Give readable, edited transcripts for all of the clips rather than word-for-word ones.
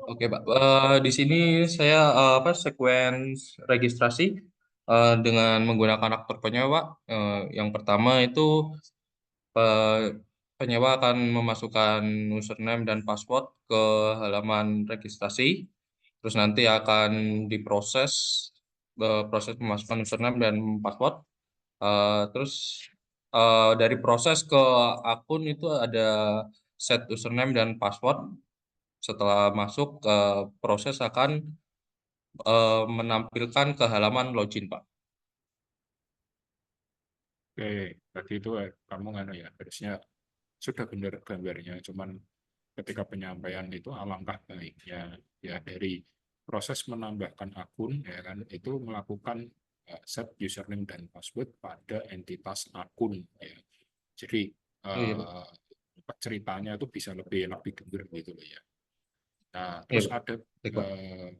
Oke, Pak. Di sini saya sequence registrasi dengan menggunakan aktor penyewa, Pak. Yang pertama itu penyewa akan memasukkan username dan password ke halaman registrasi. Terus nanti akan diproses proses memasukkan username dan password. Terus dari proses ke akun itu ada set username dan password. Setelah masuk, proses akan menampilkan ke halaman login, Pak. Oke, berarti itu kamu kan ya harusnya sudah benar gambarnya, cuman ketika penyampaian itu alangkah baiknya ya dari proses menambahkan akun ya kan itu melakukan set username dan password pada entitas akun ya. Jadi Oh iya, Pak. eh, ceritanya itu bisa lebih enak didengar gitu loh ya. Nah, Iya, terus Pak. ada Baik, Pak. eh,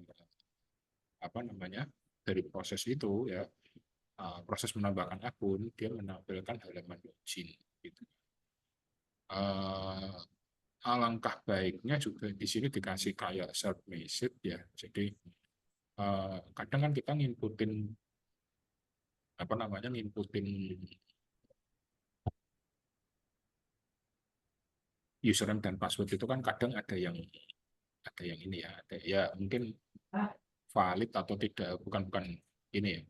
apa namanya dari proses itu ya proses menambahkan akun dia menampilkan halaman login gitu. Eh, alangkah baiknya juga di sini dikasih kayak self message ya. Jadi kadang kan kita nginputin apa namanya nginputin username dan password itu kan kadang ada yang ini ya, ada ya mungkin valid atau tidak, bukan bukan ini ya.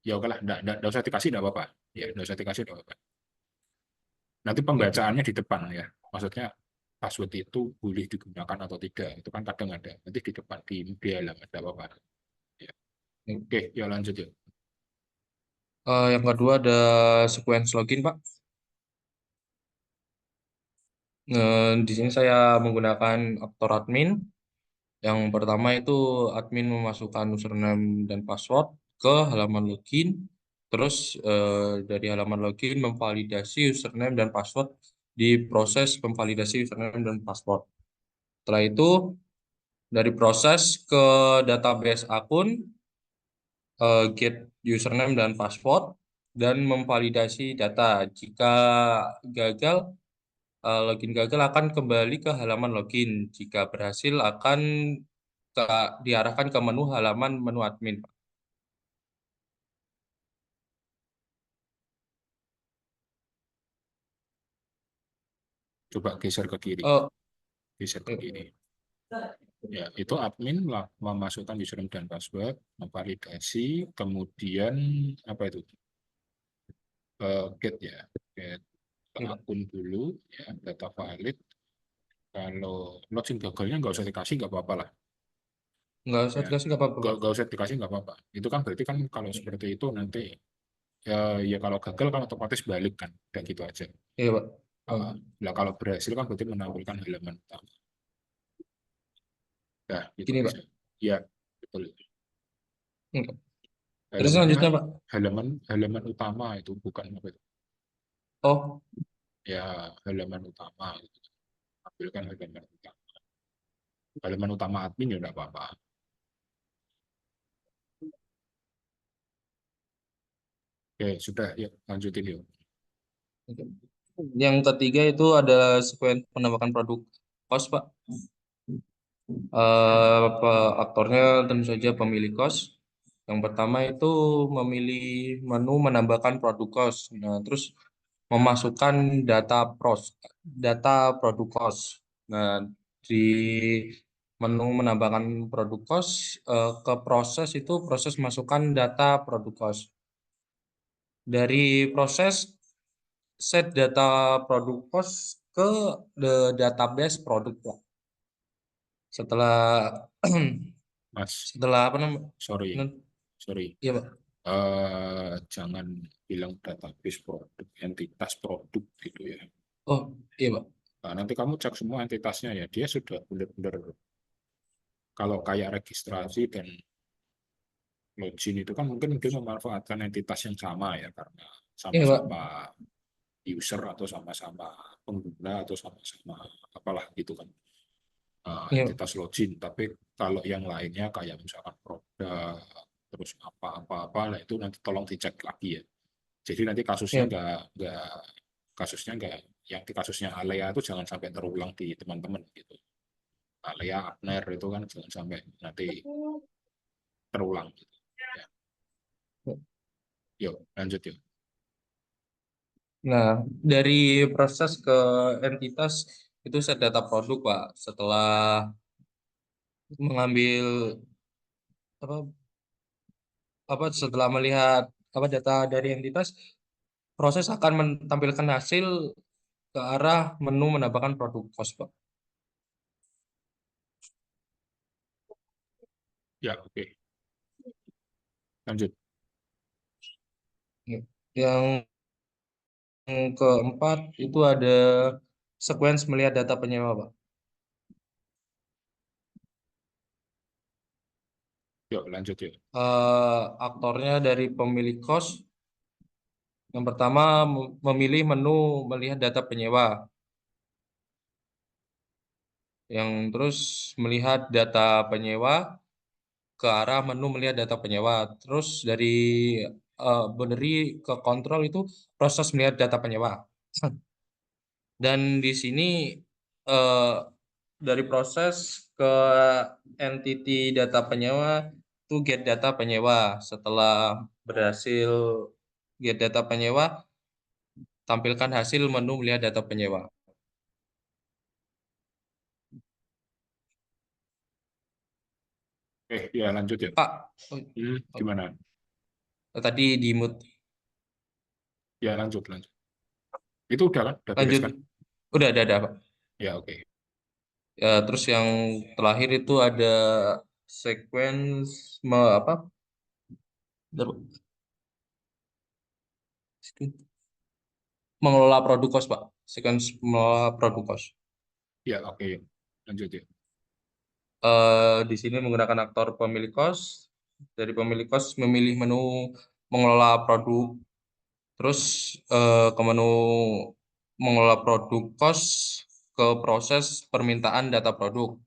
Ya oke lah, enggak usah dikasih enggak apa-apa. Ya, enggak usah dikasih enggak apa-apa. Nanti Oke. pembacaannya di depan ya. Maksudnya password itu boleh digunakan atau tidak. Itu kan kadang ada. Nanti di depan di halaman enggak apa-apa. Ya. Oke, ya lanjut ya. Yang kedua ada sequence login, Pak. Di sini saya menggunakan aktor admin. Yang pertama itu admin memasukkan username dan password ke halaman login. Terus dari halaman login memvalidasi username dan password di proses memvalidasi username dan password. Setelah itu dari proses ke database akun, get username dan password, dan memvalidasi data. Jika gagal, login gagal akan kembali ke halaman login. Jika berhasil akan ke, diarahkan ke menu halaman menu admin, Pak. Coba geser ke kiri. Oh, Geser ke kiri. eh, Ya, itu admin lah memasukkan username dan password, memvalidasi, kemudian apa itu? Get ya. Get ke iya, Pak. akun dulu, ya, data valid. Kalau login gagalnya nggak usah dikasih, nggak apa-apa lah. Nggak usah Ya, dikasih nggak apa-apa, Pak. nggak usah dikasih nggak apa-apa. Itu kan berarti kan kalau seperti itu nanti ya, ya kalau gagal kan otomatis balik kan, kayak gitu aja. Iya, Pak. Oh, Nah, kalau berhasil kan berarti menampilkan halaman utama. Nah, itu gini, bisa. Pak. Ya, betul. Enggak. Terus Halamannya selanjutnya, Pak. halaman halaman utama itu bukan apa itu? Oh, Ya, halaman utama itu. Tampilkan halaman utama. Halaman utama admin ya enggak apa-apa. Oke, sudah ya lanjutin yuk. oke. Yang ketiga itu ada sequence penambahan produk kos, Pak. Aktornya tentu saja pemilik kos. Yang pertama itu memilih menu menambahkan produk kos. Nah, terus memasukkan data produk kos. Nah, di menu menambahkan produk kos ke proses itu proses masukkan data produk kos. Dari proses set data produk kos ke database produk, Pak. Setelah Mas, setelah apa namanya? sorry, sorry. Iya, Pak. Jangan bilang database produk, entitas produk gitu ya. Oh, iya, Pak. Nah, nanti kamu cek semua entitasnya ya. Dia sudah benar-benar kalau kayak registrasi dan login itu kan mungkin dia memanfaatkan entitas yang sama ya karena Iya, sama-sama Pak. user atau sama-sama pengguna atau sama-sama apalah gitu kan Iya, entitas login. Tapi kalau yang lainnya kayak misalkan produk terus apa-apa lah itu nanti tolong dicek lagi ya. Jadi nanti kasusnya iya. nggak kasusnya nggak yang di kasusnya Alea itu jangan sampai terulang di teman-teman gitu. Alia, Abner itu kan jangan sampai nanti terulang gitu. Ya, yuk lanjut yuk. Nah, dari proses ke entitas itu set data produk, Pak. Setelah mengambil apa setelah melihat data dari entitas, proses akan menampilkan hasil ke arah menu menambahkan produk cost, Pak. Ya, oke. Lanjut. Yang keempat itu ada sequence melihat data penyewa, Pak. Yuk lanjut yuk. Aktornya dari pemilik kos. Yang pertama memilih menu melihat data penyewa. Yang terus melihat data penyewa ke arah menu melihat data penyewa. Terus dari Boneri ke kontrol itu proses melihat data penyewa. Dan di sini eh, dari proses ke entity data penyewa to get data penyewa. Setelah berhasil get data penyewa, tampilkan hasil menu melihat data penyewa. Ya lanjut yuk. Pak, Gimana? tadi di mood. Ya lanjut lanjut. Itu udah kan? Udah beres Lanjut. kan? Udah, Pak. Ya oke. Ya, terus yang terakhir itu ada sequence apa? Mengelola produk cost, Pak. Sequence mengelola produk cost. Ya oke. Yuk. Lanjut yuk. Di sini menggunakan aktor pemilik kos. Dari pemilik kos memilih menu mengelola produk, terus ke menu mengelola produk kos, ke proses permintaan data produk.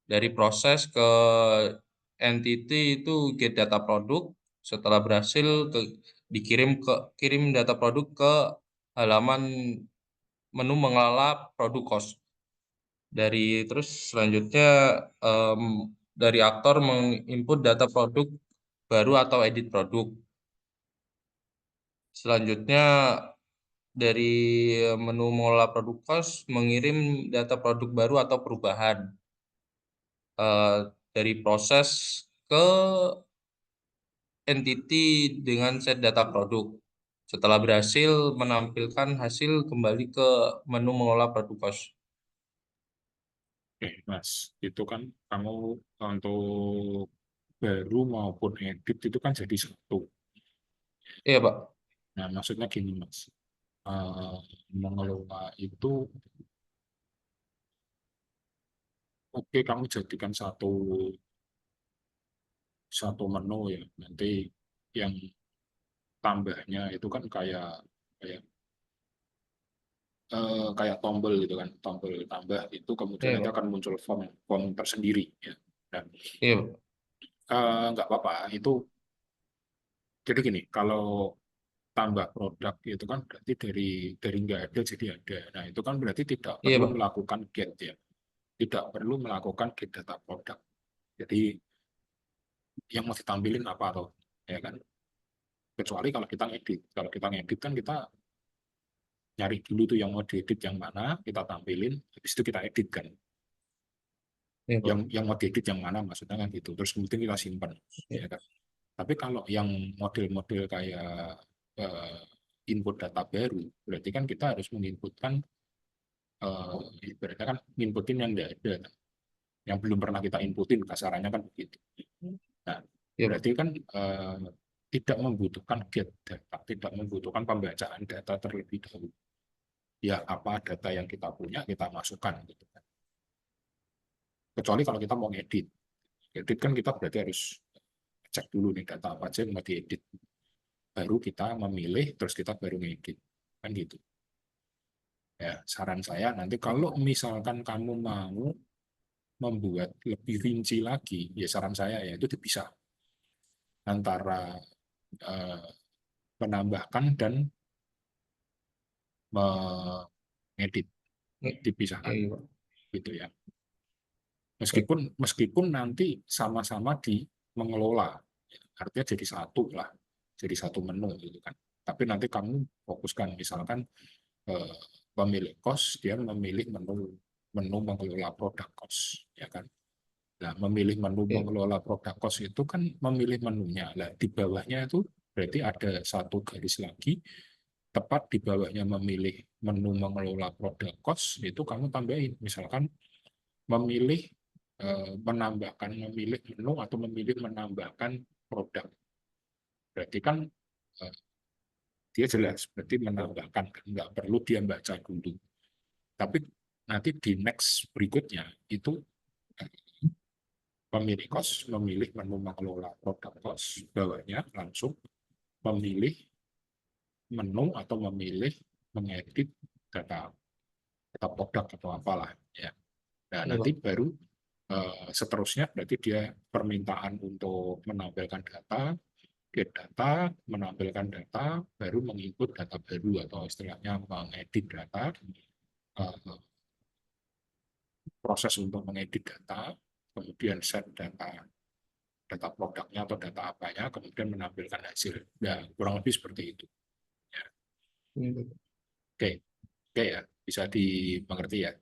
Dari proses ke entity itu get data produk. Setelah berhasil kirim data produk ke halaman menu mengelola produk kos. Terus selanjutnya em, dari aktor menginput data produk baru atau edit produk. Selanjutnya dari menu mengelola produk kos mengirim data produk baru atau perubahan. Eh, dari proses ke entity dengan set data produk. Setelah berhasil menampilkan hasil kembali ke menu mengelola produk kos. Mas. Itu kan kamu untuk baru maupun edit itu kan jadi satu. Iya, Pak. Nah, maksudnya gini, Mas. Eh, Mengelola itu, oke, kamu jadikan satu satu menu ya. Nanti yang tambahnya itu kan kayak kayak kayak tombol gitu kan, tombol tambah itu kemudian Iya, nanti Pak. akan muncul form form tersendiri ya. Dan Iya, Pak. nggak apa-apa itu. Jadi gini, kalau tambah produk itu kan berarti dari nggak ada jadi ada. Nah itu kan berarti tidak Iya, perlu Pak. melakukan get ya, tidak perlu melakukan get data produk. Jadi yang mau ditampilin apa atau ya kan? Kecuali kalau kita ngedit, kalau kita ngedit kan kita nyari dulu tuh yang mau diedit yang mana, kita tampilin, habis itu kita edit kan. Iya, Yang Pak. yang mau diedit yang mana maksudnya kan gitu. Terus kemudian kita simpan, Iya, ya kan. Tapi kalau yang model-model kayak eh, input data baru, berarti kan kita harus menginputkan ibaratnya kan inputin yang tidak ada, yang belum pernah kita inputin, kasarannya kan begitu. Nah, Iya, berarti Pak. kan tidak membutuhkan get data, tidak membutuhkan pembacaan data terlebih dahulu. Ya apa data yang kita punya kita masukkan gitu kan. Kecuali kalau kita mau ngedit, edit kan kita berarti harus cek dulu nih data apa aja yang mau diedit, baru kita memilih, terus kita baru ngedit kan gitu. Ya saran saya nanti kalau misalkan kamu mau membuat lebih rinci lagi, ya saran saya ya itu dipisah antara eh, menambahkan dan mengedit, Iya, dipisahkan iya, Pak. gitu ya. Meskipun meskipun nanti sama-sama di mengelola, artinya jadi satu lah, jadi satu menu gitu kan. Tapi nanti kamu fokuskan misalkan eh, pemilik kos dia memilih menu menu mengelola produk kos, ya kan. Nah, memilih menu Oke. mengelola produk kos itu kan memilih menunya. Nah, di bawahnya itu berarti ada satu garis lagi, tepat di bawahnya memilih menu mengelola produk kos, itu kamu tambahin. Misalkan memilih menambahkan memilih menu atau memilih menambahkan produk. Berarti kan eh, dia jelas, berarti menambahkan, nggak perlu dia baca dulu. Tapi nanti di next berikutnya itu pemilik kos memilih menu mengelola produk kos, bawahnya langsung memilih menu atau memilih mengedit data data produk atau apalah ya. Nah, Iya, nanti Pak. baru seterusnya berarti dia permintaan untuk menampilkan data, get data, menampilkan data, baru menginput data baru atau istilahnya mengedit data, eh, proses untuk mengedit data, kemudian set data data produknya atau data apanya, kemudian menampilkan hasil. Ya, kurang lebih seperti itu. Ya. Iya, Oke, oke ya, bisa dimengerti ya.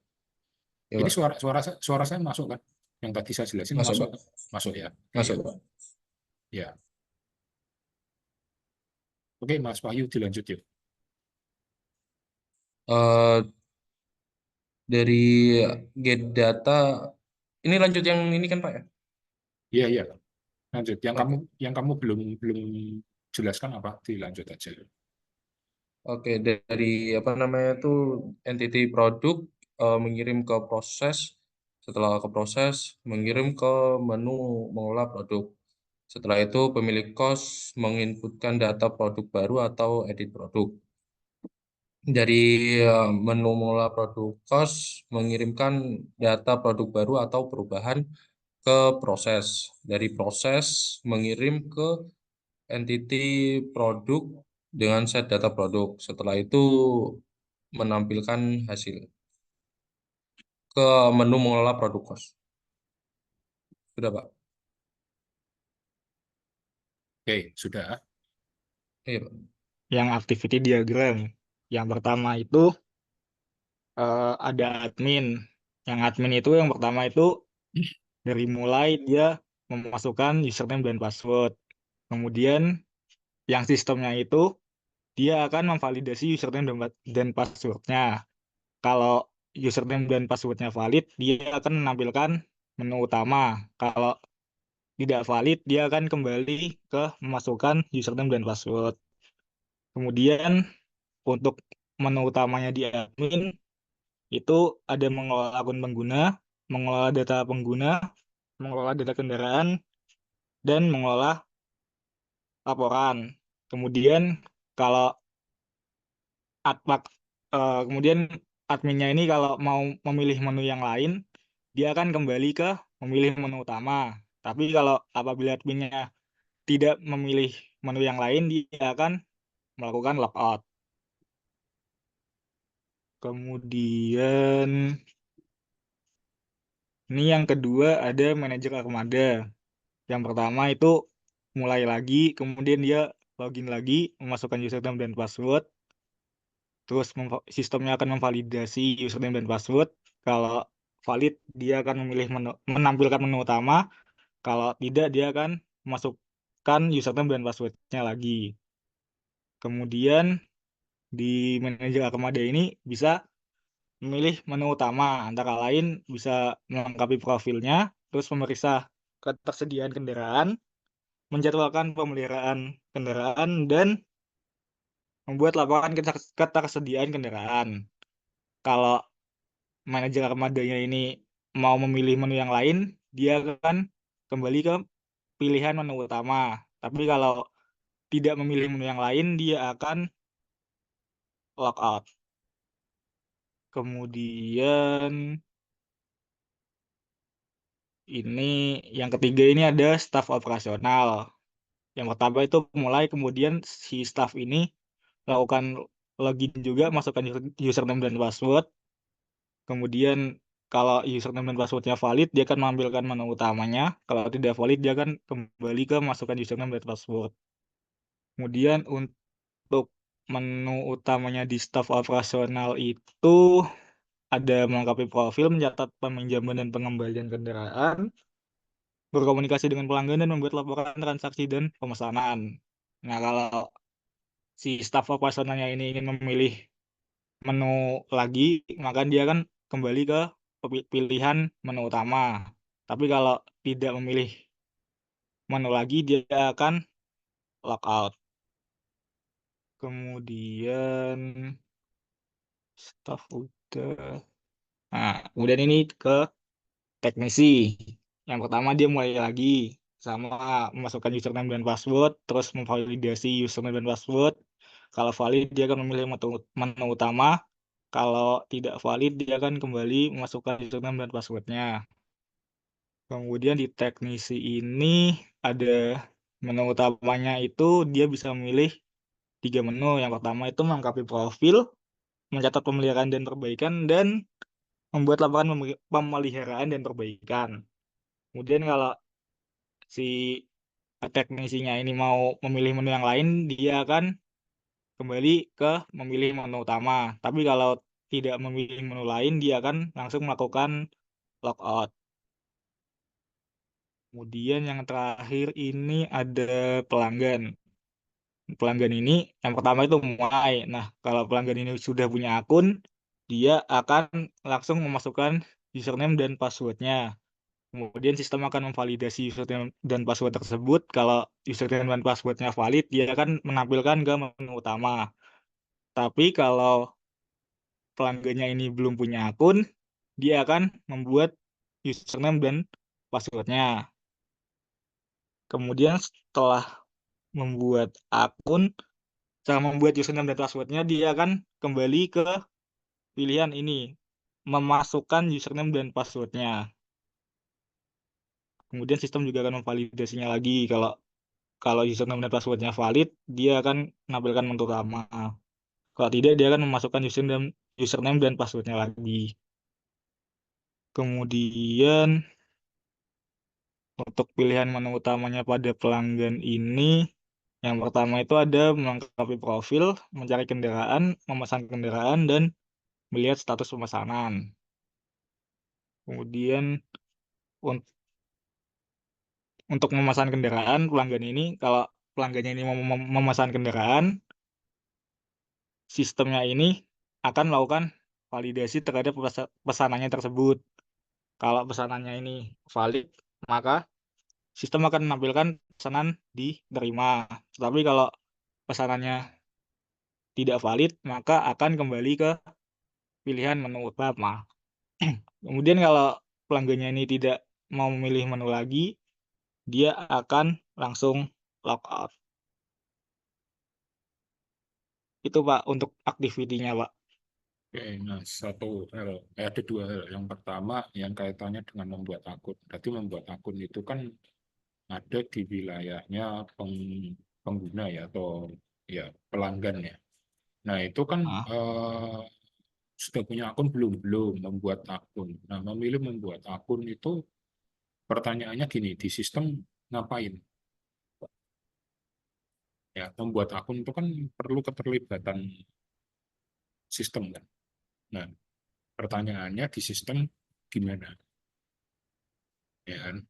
iya, Ini Pak. suara saya masuk kan? Yang tadi saya jelasin Masuk, masuk, Pak. masuk ya. Oke ya, Masuk, Pak. ya. Oke, Mas Wahyu dilanjut yuk. Eh, dari get data, ini lanjut yang ini kan, Pak ya? Iya iya, lanjut. Oke. Yang kamu belum belum jelaskan apa? Dilanjut aja. Oke, dari apa namanya itu entity produk mengirim ke proses, setelah ke proses mengirim ke menu mengolah produk. Setelah itu pemilik kos menginputkan data produk baru atau edit produk. Dari menu mengolah produk kos mengirimkan data produk baru atau perubahan ke proses. Dari proses mengirim ke entity produk dengan set data produk. Setelah itu menampilkan hasil ke menu mengelola produk kos. Sudah, Pak? Oke, sudah. Iya, Pak. Yang activity diagram. Yang pertama itu ada admin. Yang admin itu yang pertama itu dari mulai dia memasukkan username dan password. Kemudian yang sistemnya itu dia akan memvalidasi username dan passwordnya. Kalau username dan passwordnya valid, dia akan menampilkan menu utama. Kalau tidak valid, dia akan kembali ke memasukkan username dan password. Kemudian untuk menu utamanya di admin itu ada mengelola akun pengguna, mengelola data pengguna, mengelola data kendaraan, dan mengelola laporan. Kemudian kalau admin kemudian adminnya ini kalau mau memilih menu yang lain, dia akan kembali ke memilih menu utama. Tapi kalau apabila adminnya tidak memilih menu yang lain, dia akan melakukan logout. Kemudian ini yang kedua ada manajer armada. Yang pertama itu mulai lagi, kemudian dia login lagi, memasukkan username dan password, terus sistemnya akan memvalidasi username dan password. Kalau valid, dia akan menampilkan menu utama. Kalau tidak, dia akan memasukkan username dan passwordnya lagi. Kemudian di manajer Armada ini bisa memilih menu utama, antara lain bisa melengkapi profilnya, terus memeriksa ketersediaan kendaraan, menjadwalkan pemeliharaan kendaraan, dan membuat laporan ketersediaan kendaraan. Kalau manajer armadanya ini mau memilih menu yang lain, dia akan kembali ke pilihan menu utama. Tapi kalau tidak memilih menu yang lain, dia akan logout. Kemudian ini yang ketiga ini ada staf operasional. Yang pertama itu mulai, kemudian si staf ini lakukan login juga, masukkan username dan password. Kemudian kalau username dan passwordnya valid, dia akan menampilkan menu utamanya. Kalau tidak valid, dia akan kembali ke masukkan username dan password. Kemudian untuk menu utamanya di staf operasional itu ada melengkapi profil, mencatat peminjaman dan pengembalian kendaraan, berkomunikasi dengan pelanggan, dan membuat laporan transaksi dan pemesanan. Nah, kalau si staf operasionalnya ini ingin memilih menu lagi, maka dia kan kembali ke pilihan menu utama. Tapi kalau tidak memilih menu lagi, dia akan logout. Kemudian staff udah. Nah, kemudian ini ke teknisi. Yang pertama dia mulai lagi sama memasukkan username dan password, terus memvalidasi username dan password. Kalau valid dia akan memilih menu utama. Kalau tidak valid dia akan kembali memasukkan username dan passwordnya. Kemudian di teknisi ini ada menu utamanya itu dia bisa memilih 3 menu. Yang pertama itu melengkapi profil, mencatat pemeliharaan dan perbaikan, dan membuat laporan pemeliharaan dan perbaikan. Kemudian kalau si teknisinya ini mau memilih menu yang lain, dia akan kembali ke memilih menu utama. Tapi kalau tidak memilih menu lain, dia akan langsung melakukan logout. Kemudian yang terakhir ini ada pelanggan. Pelanggan ini yang pertama itu mulai. Nah, kalau pelanggan ini sudah punya akun, dia akan langsung memasukkan username dan passwordnya. Kemudian sistem akan memvalidasi username dan password tersebut. Kalau username dan passwordnya valid, dia akan menampilkan ke menu utama. Tapi kalau pelanggannya ini belum punya akun, dia akan membuat username dan passwordnya. Kemudian setelah membuat akun, setelah membuat username dan passwordnya, dia akan kembali ke pilihan ini, memasukkan username dan passwordnya. Kemudian sistem juga akan memvalidasinya lagi. Kalau kalau username dan passwordnya valid, dia akan menampilkan menu utama. Kalau tidak, dia akan memasukkan username dan passwordnya lagi. Kemudian untuk pilihan menu utamanya pada pelanggan ini, yang pertama itu ada melengkapi profil, mencari kendaraan, memesan kendaraan, dan melihat status pemesanan. Kemudian un- untuk memesan kendaraan, pelanggan ini, kalau pelanggannya ini mau memesan kendaraan, sistemnya ini akan melakukan validasi terhadap pesanannya tersebut. Kalau pesanannya ini valid, maka sistem akan menampilkan pesanan diterima. Tetapi kalau pesanannya tidak valid, maka akan kembali ke pilihan menu utama. Kemudian kalau pelanggannya ini tidak mau memilih menu lagi, dia akan langsung logout. Itu Pak untuk aktivitinya Pak. Oke, nah ada dua hal. Yang pertama yang kaitannya dengan membuat akun. Berarti membuat akun itu kan ada di wilayahnya pengguna ya atau ya pelanggan ya. Nah itu kan Ah, sudah punya akun belum membuat akun. Nah memilih membuat akun itu pertanyaannya gini di sistem ngapain? Ya membuat akun itu kan perlu keterlibatan sistem kan. Nah pertanyaannya di sistem gimana? Ya kan?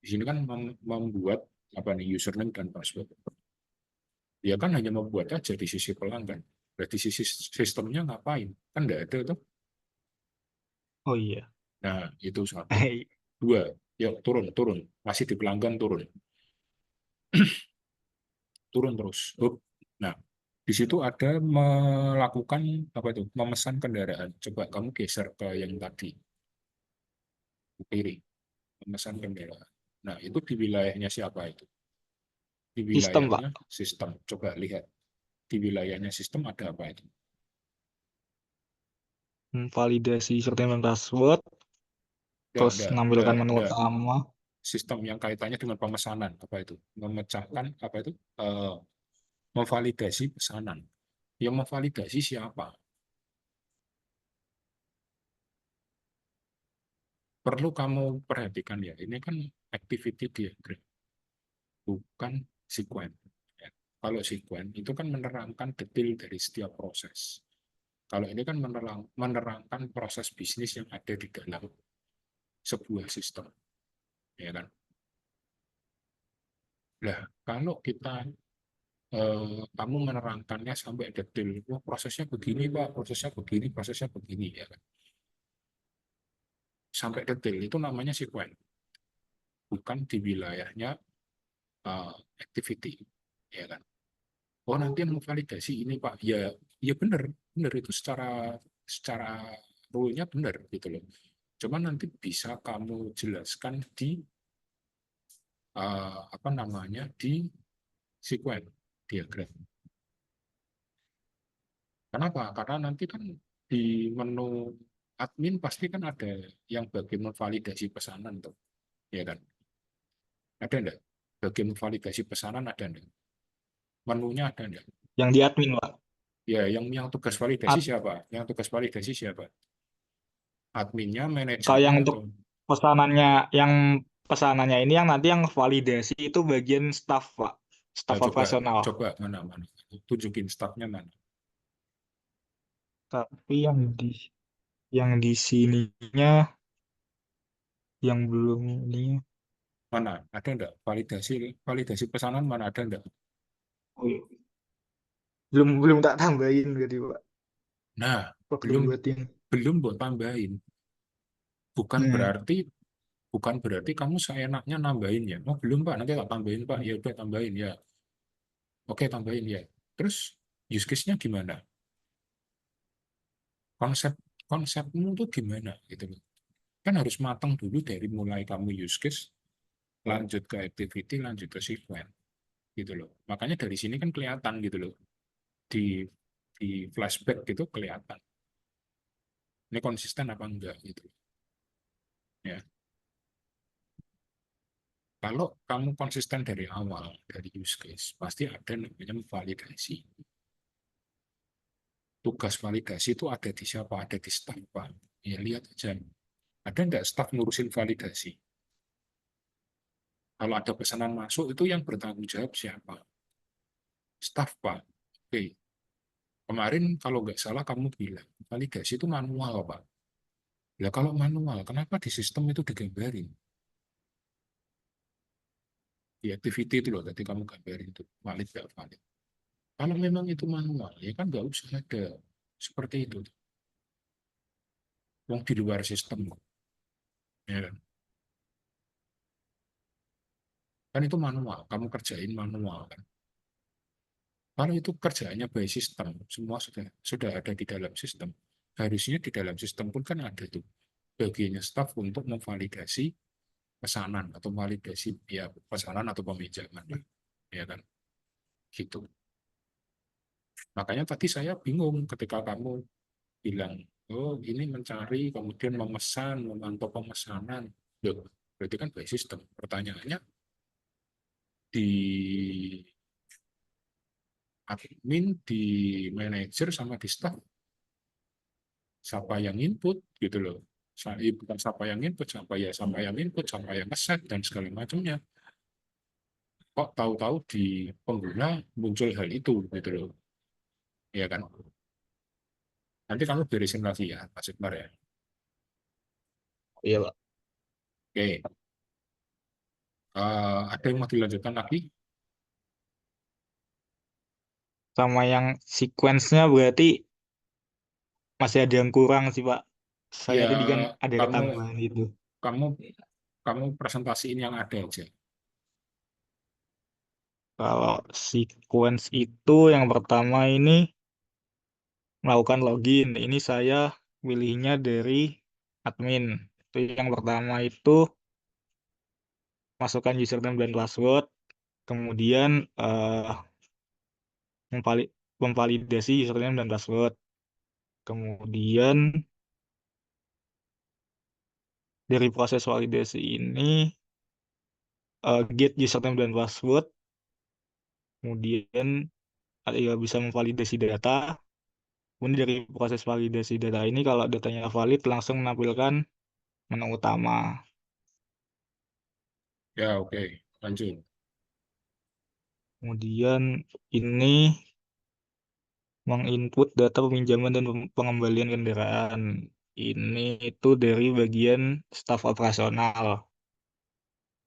Di sini kan membuat apa nih username dan password. Dia kan hanya membuat aja di sisi pelanggan. Berarti sisi sistemnya ngapain? Kan enggak ada tuh. oh iya. Nah, itu satu. Dua, yuk turun, turun. Masih di pelanggan turun. Turun terus. Up. Nah, di situ ada melakukan apa itu? Memesan kendaraan. Coba kamu geser ke yang tadi, ke kiri. Memesan kendaraan. Nah, itu di wilayahnya siapa itu? Di Sistem wilayahnya Pak. sistem. Coba lihat. Di wilayahnya sistem ada apa itu? Validasi username dan password, terus menampilkan menu Enggak. utama. Sistem yang kaitannya dengan pemesanan apa itu memecahkan apa itu memvalidasi pesanan yang memvalidasi siapa perlu kamu perhatikan ya, ini kan activity diagram, bukan sequence. Ya. Kalau sequence itu kan menerangkan detail dari setiap proses. Kalau ini kan menerangkan proses bisnis yang ada di dalam sebuah sistem, ya kan? Nah, kalau kamu menerangkannya sampai detail, wah prosesnya begini Pak, prosesnya begini, ya kan? Sampai detail itu namanya sequence, bukan di wilayahnya uh, activity, ya kan? Oh nanti mau validasi ini Pak, ya, ya benar, benar itu secara rule-nya benar gitu loh. Cuman nanti bisa kamu jelaskan di apa namanya di sequence diagram. Kenapa? Karena nanti kan di menu admin pasti kan ada yang bagian memvalidasi pesanan tuh, ya kan? Ada enggak? Bagian memvalidasi pesanan ada enggak? Menunya ada enggak? Yang di admin, Pak. Ya, yang tugas validasi At- siapa? Yang tugas validasi siapa? Adminnya, Kalau manajernya yang untuk atau pesanannya, yang pesanannya ini yang nanti yang validasi itu bagian staff, Pak. nah, Staff coba operasional. coba mana tunjukin staffnya mana? Tapi yang di sininya yang belum ini. Mana? Ada enggak? Validasi validasi pesanan mana ada enggak? Oh, iya. Belum belum tak tambahin berarti, Pak. Nah, Kok belum belum buatin. belum buat tambahin. Bukan Hmm. berarti bukan berarti kamu seenaknya nambahin ya. Oh, belum Pak, nanti tak tambahin Pak. Ya udah tambahin ya. Oke, tambahin ya. Terus use case-nya gimana? Konsep konsepmu tuh gimana gitu loh. Kan harus matang dulu dari mulai kamu use case, lanjut ke activity, lanjut ke sequence gitu loh. Makanya dari sini kan kelihatan gitu loh. Di flashback gitu kelihatan. Ini konsisten apa enggak gitu. Ya. Kalau kamu konsisten dari awal, dari use case, pasti ada namanya validasi. Tugas validasi itu ada di siapa? Ada di staff, Pak. Ya, lihat aja. Ada enggak staff ngurusin validasi? Kalau ada pesanan masuk, itu yang bertanggung jawab siapa? Staff, Pak. Oke. Kemarin kalau nggak salah kamu bilang, validasi itu manual, Pak. Ya kalau manual, kenapa di sistem itu digambarin? Di activity itu loh, tadi kamu gambarin itu, valid nggak valid. Kalau memang itu manual, ya kan nggak usah ada seperti itu. Wong di luar sistem, ya kan? Kan itu manual, kamu kerjain manual kan. Kalau itu kerjaannya by sistem, semua sudah ada di dalam sistem. Harusnya di dalam sistem pun kan ada tuh bagiannya staff untuk memvalidasi pesanan atau validasi ya pesanan atau peminjaman, ya kan? Gitu. Makanya tadi saya bingung ketika kamu bilang, oh ini mencari, kemudian memesan, memantau pemesanan. Loh, berarti kan by system. Pertanyaannya, di admin, di manager, sama di staff, siapa yang input gitu loh. Bukan siapa yang input, siapa yang input, siapa yang ngeset, dan segala macamnya. Kok tahu-tahu di pengguna muncul hal itu gitu loh. Ya kan? Nanti kamu beresin lagi ya, Pak Sekbar ya. Iya, Pak. Oke. Ada yang mau dilanjutkan lagi? Sama yang sequence-nya berarti masih ada yang kurang sih, Pak. Saya Ya, tadi kan ada kamu ketambahan itu. kamu kamu presentasiin yang ada aja. Kalau sequence itu yang pertama ini melakukan login. Ini saya pilihnya dari admin. Itu yang pertama itu masukkan username dan password. Kemudian memvalidasi username dan password. Kemudian dari proses validasi ini get username dan password. Kemudian ya, bisa memvalidasi data. Kemudian dari proses validasi data ini kalau datanya valid langsung menampilkan menu utama. Ya, oke. Lanjut. Kemudian ini menginput data peminjaman dan pengembalian kendaraan. Ini itu dari bagian staf operasional.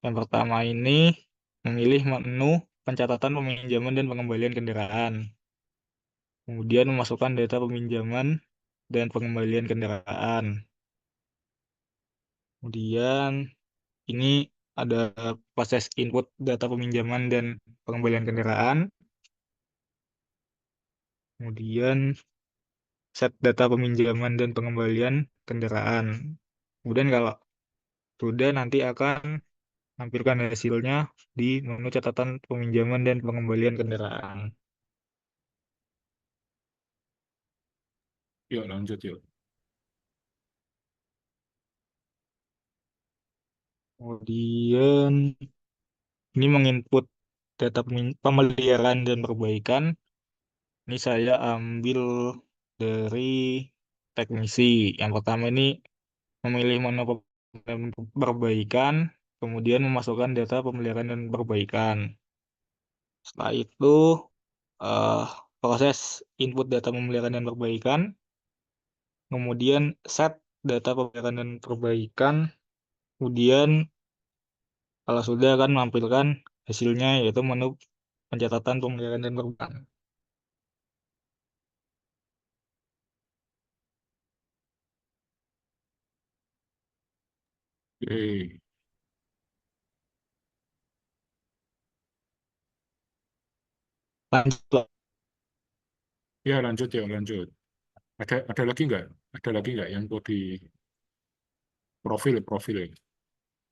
Yang pertama ini memilih menu pencatatan peminjaman dan pengembalian kendaraan. Kemudian memasukkan data peminjaman dan pengembalian kendaraan. Kemudian ini ada proses input data peminjaman dan pengembalian kendaraan. Kemudian set data peminjaman dan pengembalian kendaraan. Kemudian kalau sudah nanti akan tampilkan hasilnya di menu catatan peminjaman dan pengembalian kendaraan. Yuk, lanjut yuk. Kemudian ini menginput data pemeliharaan dan perbaikan. Ini saya ambil dari teknisi. Yang pertama ini memilih menu perbaikan, kemudian memasukkan data pemeliharaan dan perbaikan. Setelah itu eh, proses input data pemeliharaan dan perbaikan, kemudian set data pemeliharaan dan perbaikan, kemudian kalau sudah akan menampilkan hasilnya yaitu menu pencatatan pemeliharaan dan perbaikan. Oke. Lanjut, Pak. Ya, lanjut ya, lanjut. Ada lagi nggak? Ada lagi nggak yang mau di profil atau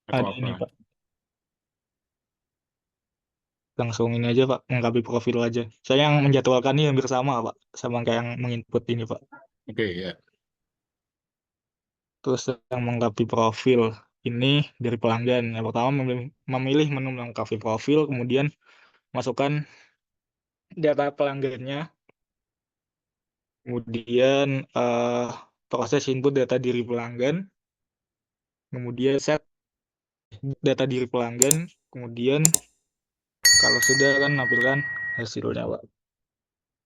Ada apa? ini Pak, langsung ini aja Pak, melengkapi profil aja. Saya yang menjadwalkan ini hampir sama Pak, sama kayak yang menginput ini Pak. Oke, ya. Terus yang melengkapi profil ini dari pelanggan. Yang pertama memilih menu melengkapi profil, kemudian masukkan data pelanggannya, kemudian proses input data diri pelanggan, kemudian set data diri pelanggan, kemudian kalau sudah akan menampilkan hasilnya Pak.